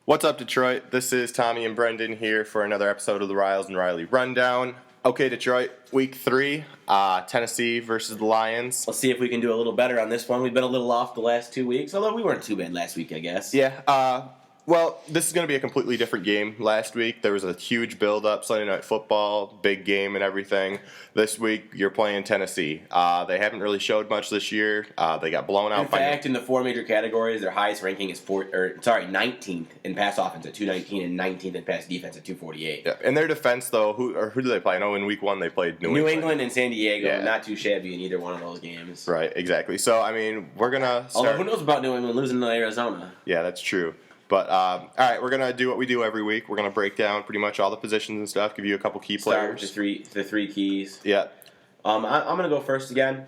What's up, Detroit? This is Tommy and Brendan here for another episode of the Riles and Riley Rundown. Okay, Detroit, week 3, Tennessee versus the Lions. Let's see if we can do a little better on this one. We've been a little off the last 2 weeks, although we weren't too bad last week, I guess. Yeah, well, this is going to be a completely different game. Last week, there was a huge build-up, Sunday Night Football, big game and everything. This week, you're playing Tennessee. They haven't really showed much this year. They got blown out. In fact, in the 4 major categories, their highest ranking is 19th in pass offense at 219 and 19th in pass defense at 248. Yeah. In their defense, though, who do they play? I know in week 1 they played New England and San Diego. Yeah. Not too shabby in either one of those games. Right, exactly. So, I mean, we're going to start. Although, who knows about New England losing to Arizona? Yeah, that's true. But, all right, we're going to do what we do every week. We're going to break down pretty much all the positions and stuff, give you a couple key players. Start with the three keys. Yeah. I'm going to go first again.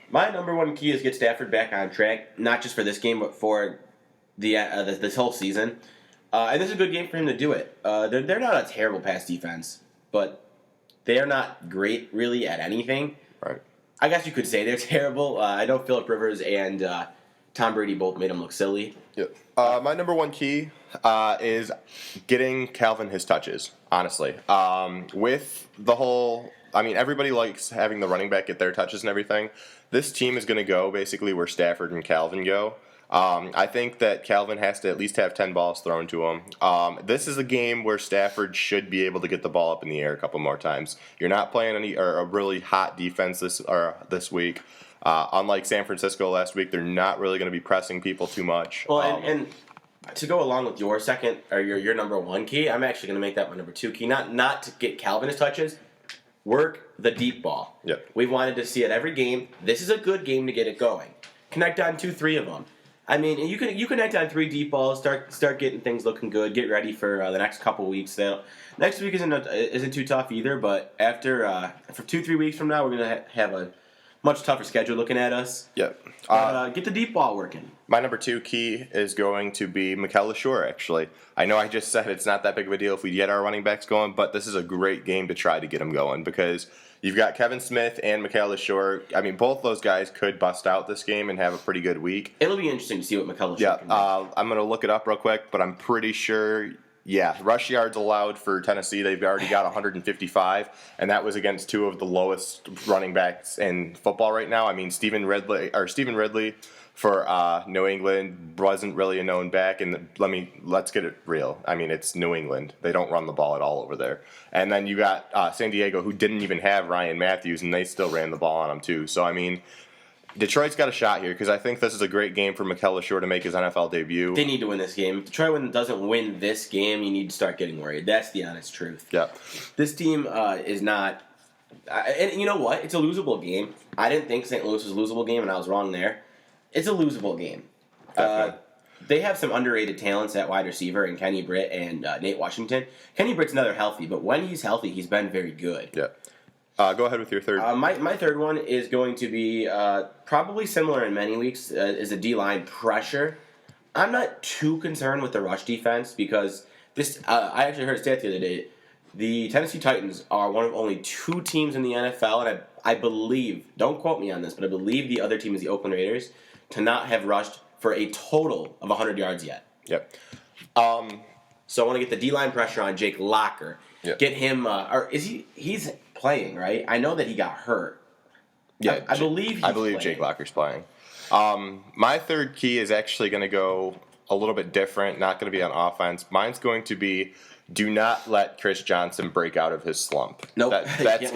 My number one key is get Stafford back on track, not just for this game, but for this whole season. And this is a good game for him to do it. They're not a terrible pass defense, but they are not great, really, at anything. Right. I guess you could say they're terrible. I know Phillip Rivers and Tom Brady both made him look silly. Yep. My number one key is getting Calvin his touches, honestly. With the whole, I mean, everybody likes having the running back get their touches and everything. This team is going to go basically where Stafford and Calvin go. I think that Calvin has to at least have 10 balls thrown to him. This is a game where Stafford should be able to get the ball up in the air a couple more times. You're not playing a really hot defense this week. Unlike San Francisco last week, they're not really going to be pressing people too much. Well, and to go along with your second or your number one key, I'm actually going to make that my number 2 key. Not to get Calvin his touches. Work the deep ball. Yep. We've wanted to see it every game. This is a good game to get it going. Connect on 2-3 of them. I mean, you connect on 3 deep balls. Start getting things looking good. Get ready for the next couple weeks. Next week isn't too tough either. But after for 2-3 weeks from now, we're gonna have a much tougher schedule looking at us. Yep. Get the deep ball working. My number 2 key is going to be Mikel Lashore, actually. I know I just said it's not that big of a deal if we get our running backs going, but this is a great game to try to get them going because you've got Kevin Smith and Mikel Lashore. I mean, both those guys could bust out this game and have a pretty good week. It'll be interesting to see what Mikel Lashore can do. I'm going to look it up real quick, but I'm pretty sure... Yeah, rush yards allowed for Tennessee. They've already got 155, and that was against 2 of the lowest running backs in football right now. I mean, Stephen Ridley for New England wasn't really a known back, and let's get it real. I mean, it's New England. They don't run the ball at all over there. And then you got San Diego, who didn't even have Ryan Matthews, and they still ran the ball on him too. So I mean, Detroit's got a shot here because I think this is a great game for Mikel Lashore to make his NFL debut. They need to win this game. If Detroit doesn't win this game, you need to start getting worried. That's the honest truth. Yeah. This team is not... and you know what? It's a losable game. I didn't think St. Louis was a losable game, and I was wrong there. It's a losable game. They have some underrated talents at wide receiver in Kenny Britt and Nate Washington. Kenny Britt's another healthy, but when he's healthy, he's been very good. Yeah. Go ahead with your third. My third one is going to be probably similar in many weeks, is a D-line pressure. I'm not too concerned with the rush defense because this. I actually heard a stat the other day. The Tennessee Titans are one of only 2 teams in the NFL, and I believe, don't quote me on this, but I believe the other team is the Oakland Raiders, to not have rushed for a total of 100 yards yet. Yep. So I want to get the D-line pressure on Jake Locker. Yep. Get him, or is he's playing, right? I know that he got hurt. Yeah, I believe Jake Locker's playing. My third key is actually going to go a little bit different, not going to be on offense. Mine's going to be do not let Chris Johnson break out of his slump. Nope. That's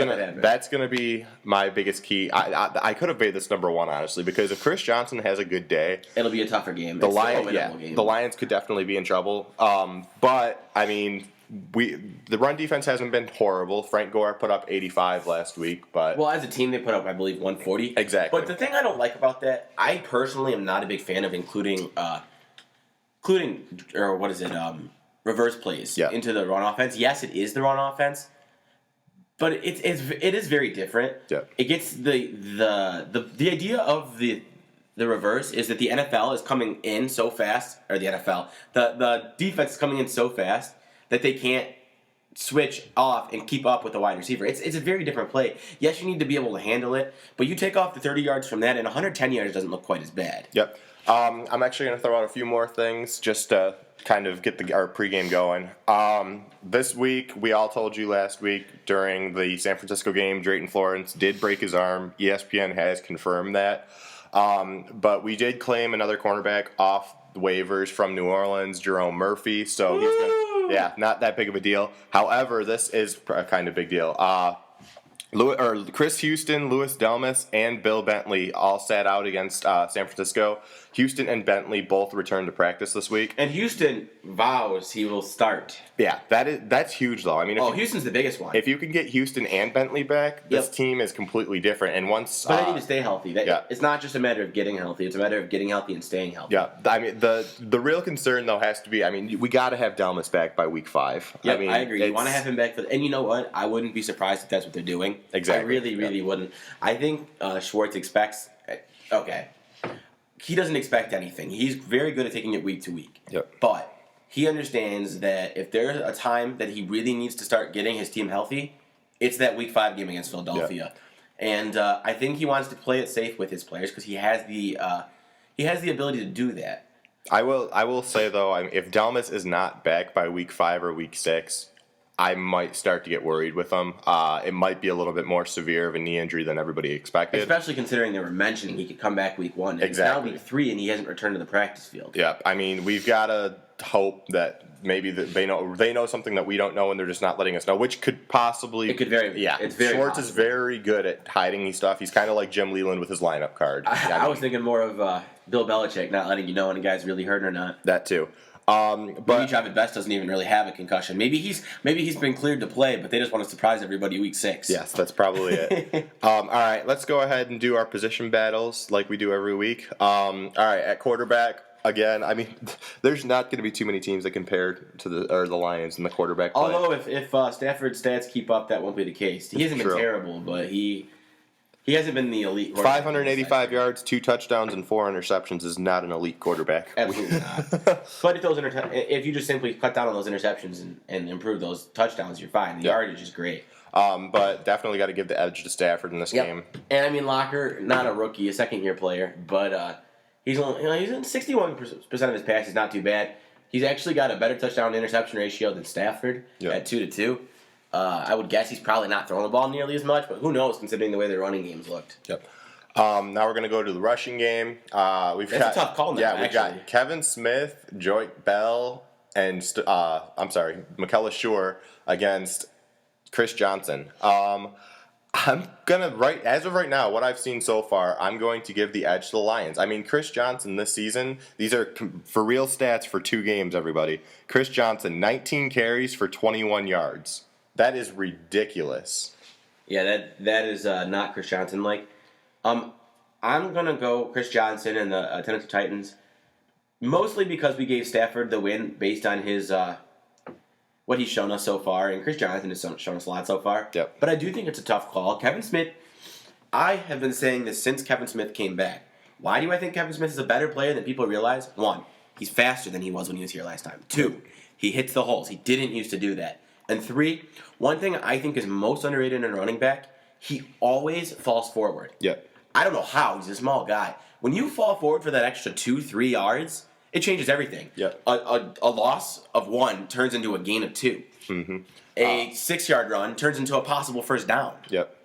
gonna be my biggest key. I could have made this number 1, honestly, because if Chris Johnson has a good day, it'll be a tougher game. The Lions could definitely be in trouble. But I mean, the run defense hasn't been horrible. Frank Gore put up 85 last week, but as a team they put up, I believe, 140. Exactly. But the thing I don't like about that, I personally am not a big fan of including or what is it, reverse plays into the run offense. Yes, it is the run offense, but it is very different. Yeah. It gets the idea of the reverse is that the NFL is coming in so fast, or the defense is coming in so fast that they can't switch off and keep up with the wide receiver. It's a very different play. Yes, you need to be able to handle it, but you take off the 30 yards from that, and 110 yards doesn't look quite as bad. Yep. I'm actually going to throw out a few more things just to kind of get our pregame going. This week, we all told you last week during the San Francisco game, Drayton Florence did break his arm. ESPN has confirmed that. But we did claim another cornerback off the waivers from New Orleans, Jerome Murphy. So he's going not that big of a deal. However, this is a kind of big deal. Chris Houston, Louis Delmas, and Bill Bentley all sat out against San Francisco. Houston and Bentley both returned to practice this week. And Houston vows he will start. Yeah, that's huge, though. I mean, Houston's the biggest one. If you can get Houston and Bentley back, this team is completely different. And once, but they need to stay healthy. It's not just a matter of getting healthy; it's a matter of getting healthy and staying healthy. Yeah, I mean, the real concern though has to be, I mean, we got to have Delmas back by week 5. Yeah, I agree. You want to have him back, and you know what? I wouldn't be surprised if that's what they're doing. Exactly. I really wouldn't. I think Schwartz expects. Okay. He doesn't expect anything. He's very good at taking it week to week. Yep. But he understands that if there's a time that he really needs to start getting his team healthy, it's that week 5 game against Philadelphia. Yep. And I think he wants to play it safe with his players because he has the ability to do that. I will say though, if Delmas is not back by week 5 or week 6, I might start to get worried with him. It might be a little bit more severe of a knee injury than everybody expected. Especially considering they were mentioning he could come back week 1. Exactly. It's now week 3 and he hasn't returned to the practice field. Yeah, I mean, we've got to hope that maybe they know something that we don't know and they're just not letting us know, which could possibly... It could very... Yeah, it's very Schwartz possible. is very good at hiding these stuff. He's kind of like Jim Leland with his lineup card. I was thinking more of Bill Belichick not letting you know when a guy's really hurt or not. That too. But maybe Travis Best doesn't even really have a concussion. Maybe he's been cleared to play, but they just want to surprise everybody week 6. Yes, that's probably it. All right, let's go ahead and do our position battles like we do every week. All right, at quarterback, again, I mean, there's not going to be too many teams that compare to the Lions in the quarterback play. Although if Stafford's stats keep up, that won't be the case. He hasn't been terrible, but he hasn't been the elite. 585 yards, 2 touchdowns, and 4 interceptions is not an elite quarterback. Absolutely not. But if you just simply cut down on those interceptions and improve those touchdowns, you're fine. The yardage is great. But definitely got to give the edge to Stafford in this game. And I mean, Locker, not a rookie, a second-year player, but he's in 61% of his passes, not too bad. He's actually got a better touchdown-interception ratio than Stafford at 2-2. I would guess he's probably not throwing the ball nearly as much, but who knows considering the way their running games looked. Yep. Now we're going to go to the rushing game. That's a tough call now, Yeah, we've got Kevin Smith, Joik Bell, and Michaela Schur against Chris Johnson. I'm going to, as of right now, what I've seen so far, I'm going to give the edge to the Lions. I mean, Chris Johnson this season, these are for real stats for 2 games, everybody. Chris Johnson, 19 carries for 21 yards. That is ridiculous. Yeah, that is not Chris Johnson like. I'm gonna go Chris Johnson and the Tennessee Titans, mostly because we gave Stafford the win based on his what he's shown us so far, and Chris Johnson has shown us a lot so far. Yep. But I do think it's a tough call. Kevin Smith, I have been saying this since Kevin Smith came back. Why do I think Kevin Smith is a better player than people realize? 1, he's faster than he was when he was here last time. 2, he hits the holes. He didn't used to do that. And 3, one thing I think is most underrated in a running back, he always falls forward. Yeah. I don't know how. He's a small guy. When you fall forward for that extra 2-3 yards, it changes everything. Yeah. A loss of 1 turns into a gain of 2. Mm-hmm. A 6-yard run turns into a possible first down. Yep.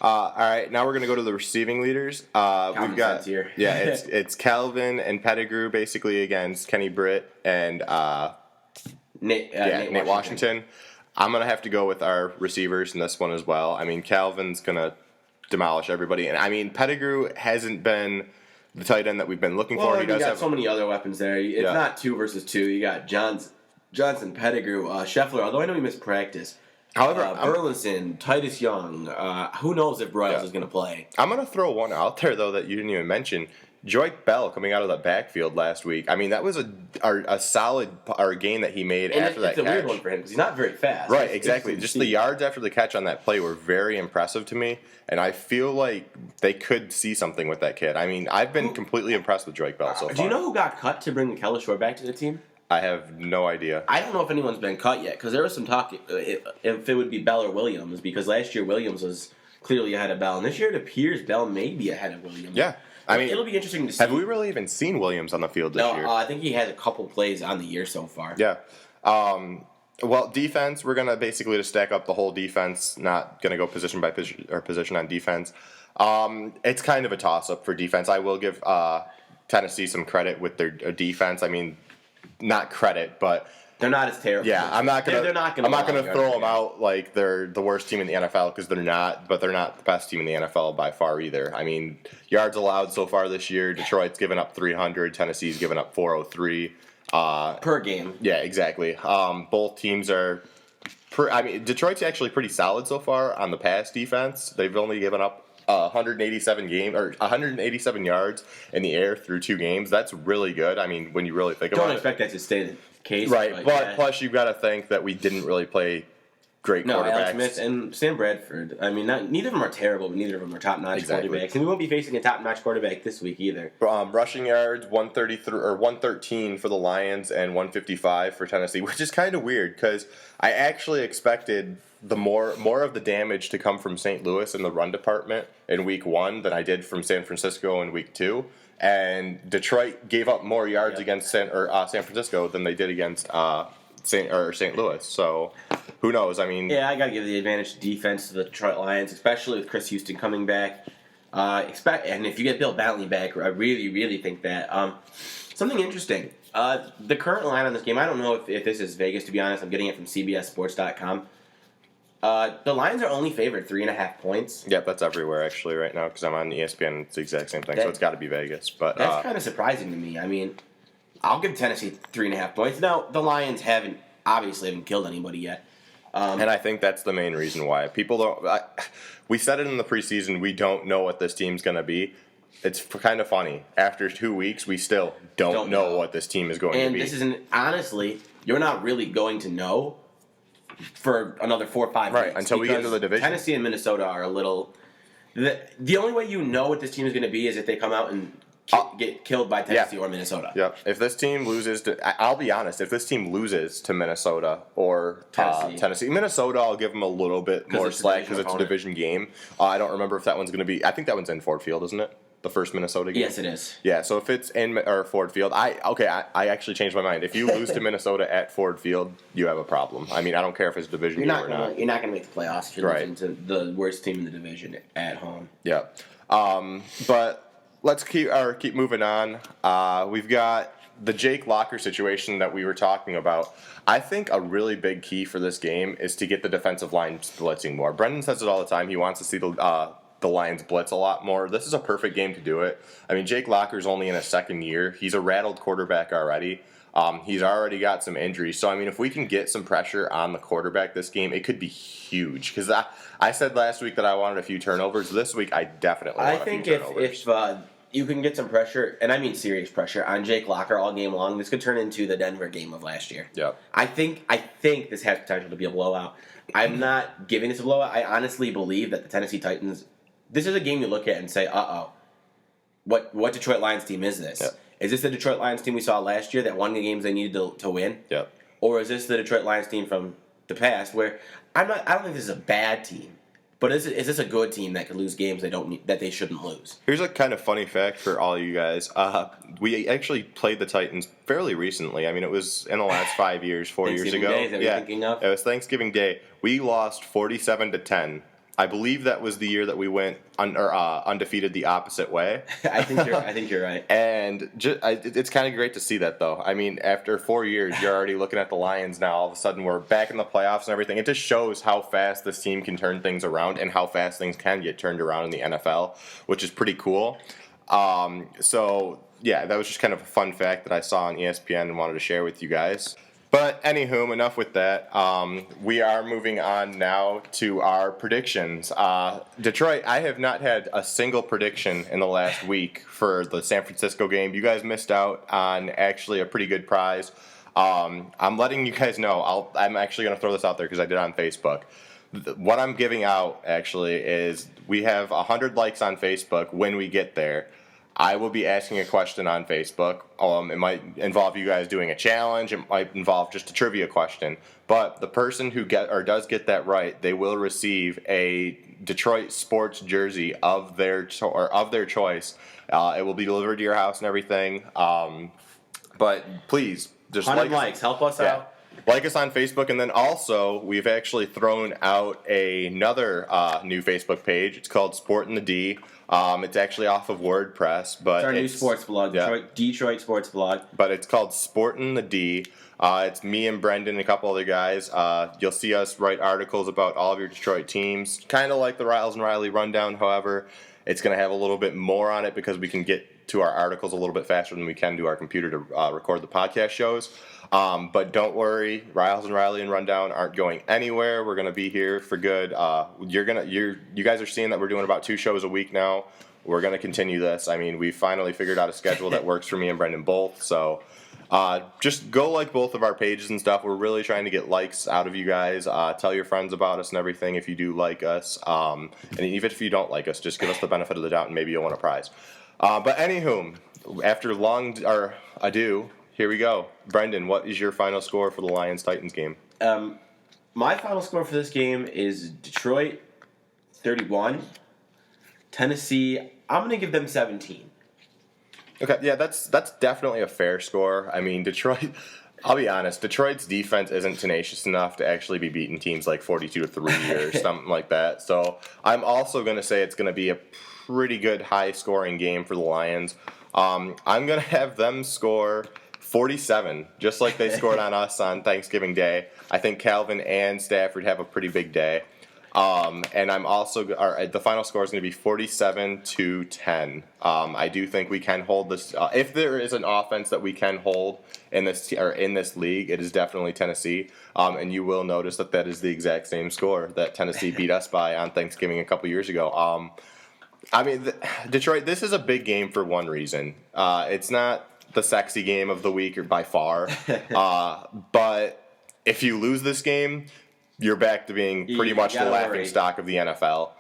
All right, now we're going to go to the receiving leaders. We've got here. Yeah, it's Calvin and Pettigrew basically against Kenny Britt and Nate Washington. I'm going to have to go with our receivers in this one as well. I mean, Calvin's going to demolish everybody. And, I mean, Pettigrew hasn't been the tight end that we've been looking for. He does have so many other weapons there. It's not 2 versus 2. You got Johnson, Pettigrew, Scheffler, although I know he missed practice. However, Burleson, Titus Young. Who knows if Broyles is going to play? I'm going to throw one out there, though, that you didn't even mention. Joik Bell coming out of the backfield last week. I mean, that was a solid gain that he made after that catch. It's a weird one for him because he's not very fast. Right, exactly. Just the yards after the catch on that play were very impressive to me, and I feel like they could see something with that kid. I mean, I've been completely impressed with Joik Bell so far. Do you know who got cut to bring Michaela Schur back to the team? I have no idea. I don't know if anyone's been cut yet because there was some talk if it would be Bell or Williams because last year Williams was clearly ahead of Bell, and this year it appears Bell may be ahead of Williams. Yeah. I mean, it'll be interesting to see. Have we really even seen Williams on the field this year? No, I think he has a couple plays on the year so far. Yeah. Well, defense, we're going to basically just stack up the whole defense, not going to go position by position or position on defense. It's kind of a toss-up for defense. I will give Tennessee some credit with their defense. I mean, not credit, but they're not as terrible. yeah, I'm not gonna throw them out like they're the worst team in the NFL because they're not. But they're not the best team in the NFL by far either. I mean, yards allowed so far this year, Detroit's given up 300, Tennessee's given up 403. Per game. Yeah, exactly. Both teams are. Detroit's actually pretty solid so far on the pass defense. They've only given up 187 yards in the air through 2 games. That's really good. I mean, when you really think about it. Don't expect that to stay the case. Right, but plus you've got to think that we didn't really play great quarterbacks. Alex Smith and Sam Bradford. I mean, neither of them are terrible, but neither of them are top-notch quarterbacks. And we won't be facing a top-notch quarterback this week either. Rushing yards, 133 or 113 for the Lions and 155 for Tennessee, which is kind of weird because I actually expected the more of the damage to come from St. Louis in the run department in week 1 than I did from San Francisco in week 2. And Detroit gave up more yards against San Francisco than they did against St. Louis. So who knows? I mean, yeah, I got to give the advantage to defense to the Detroit Lions, especially with Chris Houston coming back. And if you get Bill Bentley back, I really, really think that. Something interesting. The current line on this game, I don't know if this is Vegas, to be honest. I'm getting it from CBSSports.com. The Lions are only favored 3.5 points. Yep, that's everywhere actually right now because I'm on ESPN. It's the exact same thing, so it's got to be Vegas. But that's kind of surprising to me. I mean, I'll give Tennessee 3.5 points. Now the Lions haven't killed anybody yet, and I think that's the main reason why people don't. We said it in the preseason. We don't know what this team's going to be. It's kind of funny. After 2 weeks, we still don't know what this team is going to be. And this isn't honestly. You're not really going to know for another 4 or 5 weeks. Right, until we get into the division. Tennessee and Minnesota are a little. The only way you know what this team is going to be is if they come out and get killed by Tennessee or Minnesota. Yep. If this team loses to, I'll be honest, if this team loses to Minnesota or Tennessee, Minnesota, I'll give them a little bit more slack because it's a division game. I don't remember if that one's going to be. I think that one's in Ford Field, isn't it? The first Minnesota game? Yes, it is. Yeah, so if it's in Ford Field, I actually changed my mind. If you lose to Minnesota at Ford Field, you have a problem. I mean, I don't care if it's a division game or not. You're not going to make the playoffs if you're losing to the worst team in the division at home. Yeah. But let's keep moving on. We've got the Jake Locker situation that we were talking about. I think a really big key for this game is to get the defensive line blitzing more. Brendan says it all the time. He wants to see the Lions blitz a lot more. This is a perfect game to do it. I mean, Jake Locker's only in his 2nd year. He's a rattled quarterback already. He's already got some injuries. So, I mean, if we can get some pressure on the quarterback this game, it could be huge. Because I said last week that I wanted a few turnovers. This week, I definitely want a few turnovers. If you can get some pressure, and I mean serious pressure, on Jake Locker all game long, this could turn into the Denver game of last year. Yeah. I think this has potential to be a blowout. I'm not giving this a blowout. I honestly believe that the Tennessee Titans... This is a game you look at and say, what Detroit Lions team is this? Yep. Is this the Detroit Lions team we saw last year that won the games they needed to win? Yep. Or is this the Detroit Lions team from the past where I don't think this is a bad team, but is this a good team that could lose games that they shouldn't lose? Here's a kind of funny fact for all you guys. We actually played the Titans fairly recently. I mean, it was in the last 5 years, 4 years ago. Day, is that what you're thinking of? It was Thanksgiving Day. We lost 47-10. I believe that was the year that we went undefeated the opposite way. I think you're right. And it's kind of great to see that, though. I mean, after 4 years, you're already looking at the Lions now. All of a sudden, we're back in the playoffs and everything. It just shows how fast this team can turn things around and how fast things can get turned around in the NFL, which is pretty cool. So, yeah, that was just kind of a fun fact that I saw on ESPN and wanted to share with you guys. But anywho, enough with that. We are moving on now to our predictions. Detroit, I have not had a single prediction in the last week for the San Francisco game. You guys missed out on actually a pretty good prize. I'm letting you guys know. I'm actually going to throw this out there because I did it on Facebook. What I'm giving out actually is we have 100 likes on Facebook when we get there. I will be asking a question on Facebook. It might involve you guys doing a challenge. It might involve just a trivia question. But the person who does get that right, they will receive a Detroit sports jersey of their choice. It will be delivered to your house and everything. But please, just 100 likes, help us out. Like us on Facebook, and then also we've actually thrown out another new Facebook page. It's called Sport in the D. It's actually off of WordPress, but it's our new sports blog, Detroit sports blog. But it's called Sport in the D. It's me and Brendan and a couple other guys. You'll see us write articles about all of your Detroit teams, kind of like the Riles and Riley rundown. However, it's going to have a little bit more on it because we can get to our articles a little bit faster than we can to our computer to record the podcast shows. But don't worry, Riles and Riley and Rundown aren't going anywhere. We're going to be here for good. You guys are seeing that we're doing about 2 shows a week now. We're going to continue this. I mean, we finally figured out a schedule that works for me and Brendan both. So just go like both of our pages and stuff. We're really trying to get likes out of you guys. Tell your friends about us and everything if you do like us. And even if you don't like us, just give us the benefit of the doubt and maybe you'll win a prize. But anywho, after long ado, here we go. Brendan, what is your final score for the Lions-Titans game? My final score for this game is Detroit 31. Tennessee, I'm going to give them 17. Okay, yeah, that's definitely a fair score. I mean, Detroit, I'll be honest, Detroit's defense isn't tenacious enough to actually be beating teams like 42-3 or something like that. So I'm also going to say it's going to be a pretty good high-scoring game for the Lions. I'm going to have them score 47, just like they scored on us on Thanksgiving Day. I think Calvin and Stafford have a pretty big day. And I'm also, the final score is going to be 47-10. I do think we can hold this. If there is an offense that we can hold in this league, it is definitely Tennessee. And you will notice that is the exact same score that Tennessee beat us by on Thanksgiving a couple years ago. I mean, Detroit, this is a big game for one reason. It's not the sexy game of the week or by far. But if you lose this game, you're back to being pretty much the laughing stock of the NFL.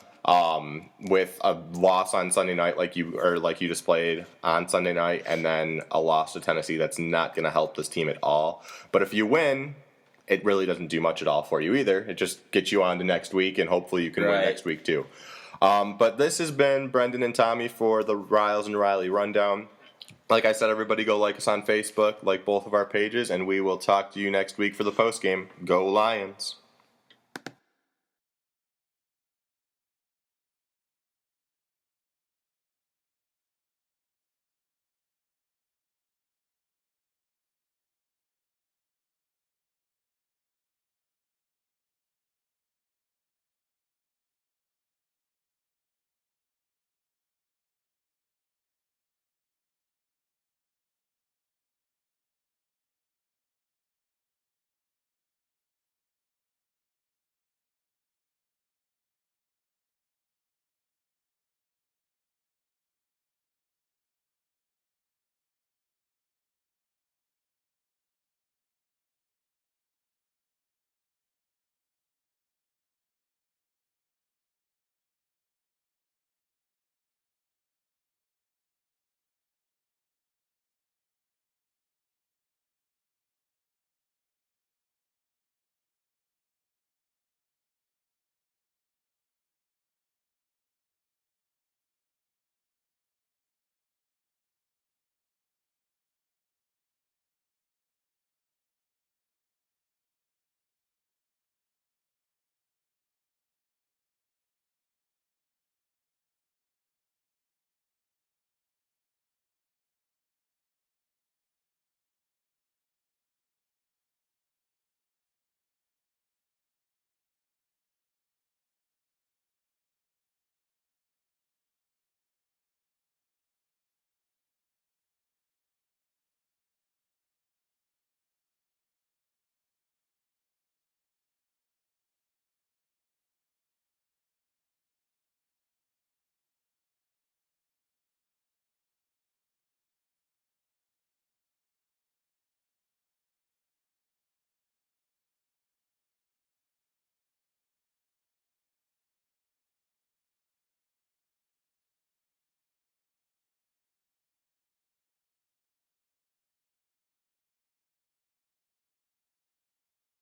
With a loss on Sunday night like you displayed on Sunday night, and then a loss to Tennessee, that's not going to help this team at all. But if you win, it really doesn't do much at all for you either. It just gets you on to next week, and hopefully you can win next week too. But this has been Brendan and Tommy for the Riles and Riley Rundown. Like I said, everybody go like us on Facebook, like both of our pages, and we will talk to you next week for the post game. Go Lions!